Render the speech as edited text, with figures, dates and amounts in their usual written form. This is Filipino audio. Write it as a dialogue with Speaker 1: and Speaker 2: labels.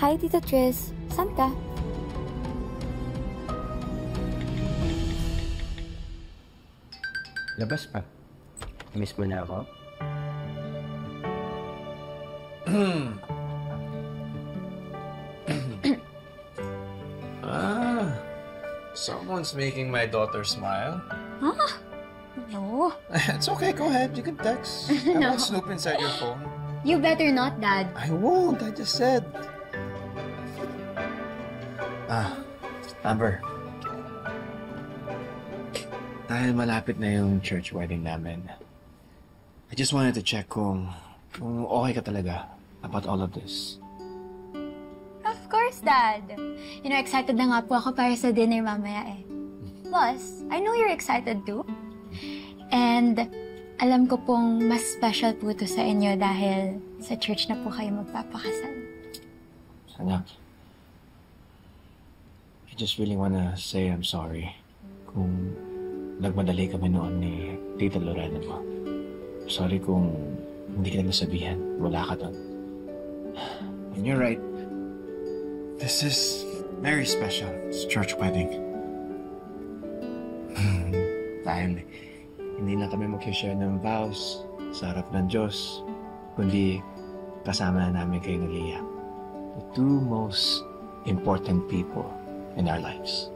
Speaker 1: Hi, Tita Tris. Saan ka?
Speaker 2: Labas pa. Miss mo na ako?
Speaker 3: Someone's making my daughter smile.
Speaker 1: Huh? No.
Speaker 3: It's okay, go ahead. You can text. I
Speaker 1: No.
Speaker 3: won't snoop inside your phone.
Speaker 1: You better not, Dad.
Speaker 3: I won't. I just said. Amber. Dahil malapit na yung church wedding namin, I just wanted to check kung okay ka talaga about all of this.
Speaker 1: Of course, Dad. Excited na nga po ako para sa dinner mamaya eh. Plus, I know you're excited too. And alam ko pong mas special po to sa inyo dahil sa church na po kayo magpapakasal.
Speaker 3: Anak, I just really wanna say I'm sorry kung nagmadali kami noon ni Tita Lorena mo. Sorry kung hindi kita nasabihan. Wala ka doon. And you're right. This is very special. It's church wedding. Dahil hindi na kami mag-share ng vows sa harap ng Diyos, kundi kasama na namin kayo ni Leah. The two most important people in our lives.